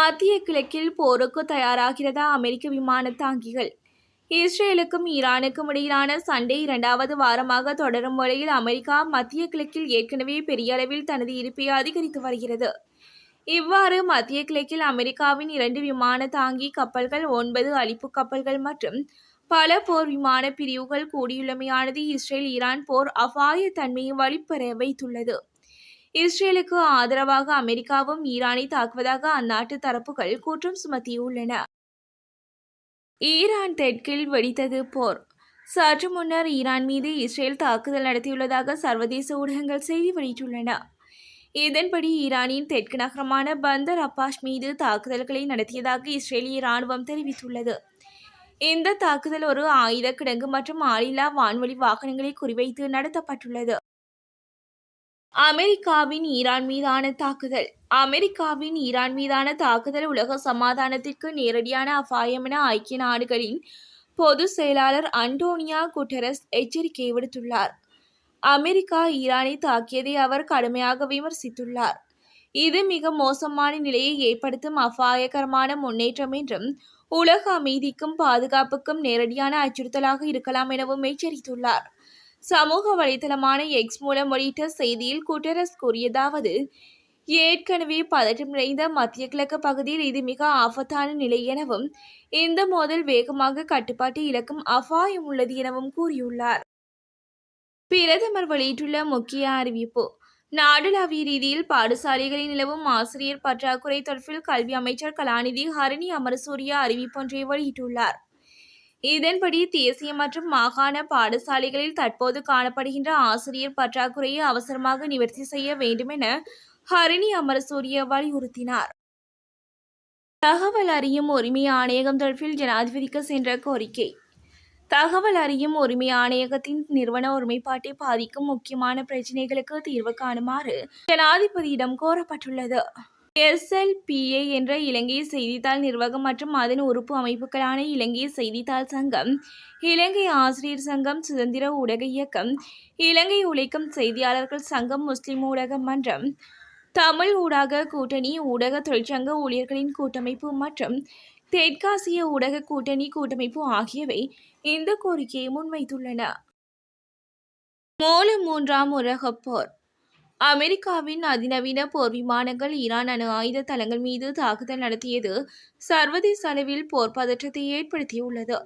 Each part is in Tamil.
மத்திய கிழக்கில் போருக்கு தயாராகிறதா அமெரிக்க விமான தாங்கிகள்? இஸ்ரேலுக்கும் ஈரானுக்கும் இடையிலான சண்டை இரண்டாவது வாரமாக தொடரும் வேளையில் அமெரிக்கா மத்திய கிழக்கில் ஏற்கனவே பெரிய அளவில் தனது இருப்பை அதிகரித்து வருகிறது. இவ்வாறு மத்திய கிழக்கில் அமெரிக்காவின் 2 விமான தாங்கி கப்பல்கள், 9 அழிப்பு கப்பல்கள் மற்றும் பல போர் விமான பிரிவுகள் கூடியுள்ளமையானது இஸ்ரேல் ஈரான் போர் அபாய தன்மையை வழிபெற வைத்துள்ளது. இஸ்ரேலுக்கு ஆதரவாக அமெரிக்காவும் ஈரானை தாக்குவதாக அந்நாட்டு தரப்புகள் குற்றம் சுமத்தியுள்ளன. ஈரான் தெற்கில் வெடித்தது போர். சற்று முன்னர் ஈரான் மீது இஸ்ரேல் தாக்குதல் நடத்தியுள்ளதாக சர்வதேச ஊடகங்கள் செய்தி வெளியிட்டுள்ளன. இதன்படி ஈரானின் தெற்கு நகரமான பந்தர் அப்பாஸ் மீது தாக்குதல்களை நடத்தியதாக இஸ்ரேலிய இராணுவம் தெரிவித்துள்ளது. இந்த தாக்குதல் ஒரு ஆயுத கிடங்கு மற்றும் ஆளில்லா வான்வழி வாகனங்களை குறிவைத்து நடத்தப்பட்டுள்ளது. அமெரிக்காவின் ஈரான் மீதான தாக்குதல். அமெரிக்காவின் ஈரான் மீதான தாக்குதல் உலக சமாதானத்திற்கு நேரடியான அபாயம் என ஐக்கிய நாடுகளின் பொதுச் செயலாளர் அன்டோனியோ குட்டரஸ் எச்சரிக்கை விடுத்துள்ளார். அமெரிக்கா ஈரானை தாக்கியதை அவர் கடுமையாக விமர்சித்துள்ளார். இது மிக மோசமான நிலையை ஏற்படுத்தும் அபாயகரமான முன்னேற்றம் என்றும் உலக அமைதிக்கும் பாதுகாப்புக்கும் நேரடியான அச்சுறுத்தலாக இருக்கலாம் எனவும் எச்சரித்துள்ளார். சமூக வலைதளமான எக்ஸ் மூலம் வெளியிட்ட செய்தியில் குட்டரஸ் கூறியதாவது: ஏற்கனவே பதற்றம் நிறைந்த மத்திய கிழக்கு பகுதியில் இது மிக ஆபத்தான நிலை எனவும் இந்த மோதல் வேகமாக கட்டுப்பாட்டை இழக்கும் அபாயம் உள்ளது எனவும் கூறியுள்ளார். பிரதமர் வெளியிட்டுள்ள முக்கிய அறிவிப்பு. நாடளாவிய ரீதியில் பாடசாலைகளில் நிலவும் ஆசிரியர் பற்றாக்குறை தொடர்பில் கல்வி அமைச்சர் கலாநிதி ஹரணி அமரசூரிய அறிவிப்பொன்றை வெளியிட்டுள்ளார். இதன்படி தேசிய மற்றும் மாகாண பாடசாலைகளில் தற்போது காணப்படுகின்ற ஆசிரியர் பற்றாக்குறையை அவசரமாக நிவர்த்தி செய்ய வேண்டும் என ஹரணி அமரசூரிய வலியுறுத்தினார். தகவல் அறியும் உரிமை ஆணையகம் தொடர்பில் ஜனாதிபதிக்கு சென்ற கோரிக்கை. தகவல் அறியும் உரிமை ஆணையகத்தின் நிறுவன ஒருமைப்பாட்டை பாதிக்கும் முக்கியமான பிரச்சினைகளுக்கு தீர்வு காணுமாறு ஜனாதிபதியிடம் கோரப்பட்டுள்ளது. SLPA என்ற இலங்கை செய்தித்தாள் நிர்வாகம் மற்றும் அதன் உறுப்பு அமைப்புகளான இலங்கை செய்தித்தாள் சங்கம், இலங்கை ஆசிரியர் சங்கம், சுதந்திர ஊடக இயக்கம், இலங்கை உழைக்கும் செய்தியாளர்கள் சங்கம், முஸ்லிம் ஊடக மன்றம், தமிழ் ஊடக கூட்டணி, ஊடக தொழிற்சங்க ஊழியர்களின் கூட்டமைப்பு மற்றும் தெற்காசிய ஊடக கூட்டணி கூட்டமைப்பு ஆகியவை இந்த கோரிக்கையை முன்வைத்துள்ளன. மூலம் 3ஆம் உலகப் போர். அமெரிக்காவின் அதிநவீன போர் விமானங்கள் ஈரான் அணு ஆயுத தளங்கள் மீது தாக்குதல் நடத்தியது சர்வதேச அளவில் போர் பதற்றத்தை ஏற்படுத்தியுள்ளது.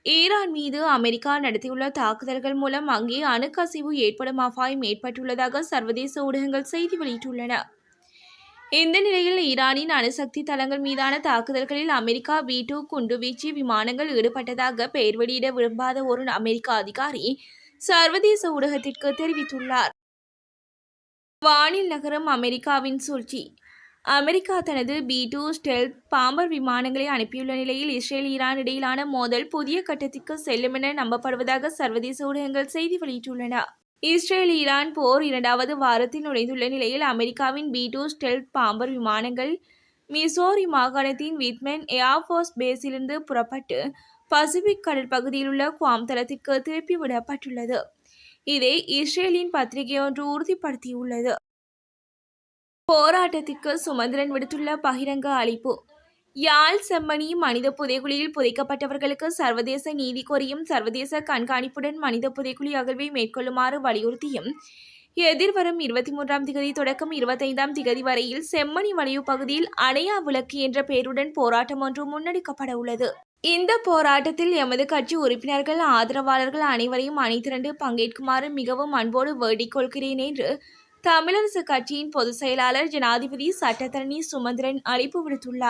ஈரான் மீது அமெரிக்கா நடத்தியுள்ள தாக்குதல்கள் மூலம் அங்கே அணுக்கசிவு ஏற்படும் அபாயம் ஏற்பட்டுள்ளதாக சர்வதேச ஊடகங்கள் செய்தி வெளியிட்டுள்ளன. இந்த நிலையில் ஈரானின் அணுசக்தி தளங்கள் மீதான தாக்குதல்களில் அமெரிக்கா B-2 குண்டுவீச்சு விமானங்கள் ஈடுபட்டதாக பெயர் வெளியிட விரும்பாத ஒரு அமெரிக்க அதிகாரி சர்வதேச ஊடகத்திற்கு தெரிவித்துள்ளார். வானில் நகரும் அமெரிக்காவின் சூழ்ச்சி. அமெரிக்கா தனது B-2 ஸ்டெல்த் பாம்பர் விமானங்களை அனுப்பியுள்ள நிலையில் இஸ்ரேல் ஈரான் இடையிலான மோதல் புதிய கட்டத்திற்கு செல்லும் என நம்பப்படுவதாக சர்வதேச ஊடகங்கள் செய்தி வெளியிட்டுள்ளன. இஸ்ரேல் ஈரான் போர் 2வது வாரத்தில் நுழைந்துள்ள நிலையில் அமெரிக்காவின் B-2 ஸ்டெல்த் பாம்பர் விமானங்கள் மிசோரி மாகாணத்தின் விட்மன் ஏர்ஃபோர்ஸ் பேஸிலிருந்து புறப்பட்டு பசிபிக் கடல் பகுதியில் உள்ள குவாம் தளத்திற்கு திருப்பிவிடப்பட்டுள்ளது. இதை இஸ்ரேலின் பத்திரிகை ஒன்று உறுதிப்படுத்தியுள்ளது. போராட்டத்திற்கு சுமந்திரன் விடுத்துள்ள பகிரங்க அழைப்பு. யாழ் செம்மணி மனித புதைகுழியில் புதைக்கப்பட்டவர்களுக்கு சர்வதேச நீதி கோரியும் சர்வதேச கண்காணிப்புடன் மனித புதைகுழி அகழ்வை மேற்கொள்ளுமாறு வலியுறுத்தியும் எதிர்வரும் 23ஆம் திகதி தொடக்கம் 25ஆம் திகதி வரையில் செம்மணி வளைவு பகுதியில் அணையா விளக்கு என்ற பெயருடன் போராட்டம் ஒன்று முன்னெடுக்கப்பட உள்ளது. இந்த போராட்டத்தில் எமது கட்சி உறுப்பினர்கள், ஆதரவாளர்கள் அனைவரையும் அணிதிரண்டு பங்கேற்குமாறு மிகவும் அன்போடு வேண்டிக் கொள்கிறேன் என்று தமிழரசு கட்சியின் பொதுச் செயலாளர் ஜனாதிபதி சட்டத்தரணி சுமந்திரன் அழைப்பு விடுத்துள்ளார்.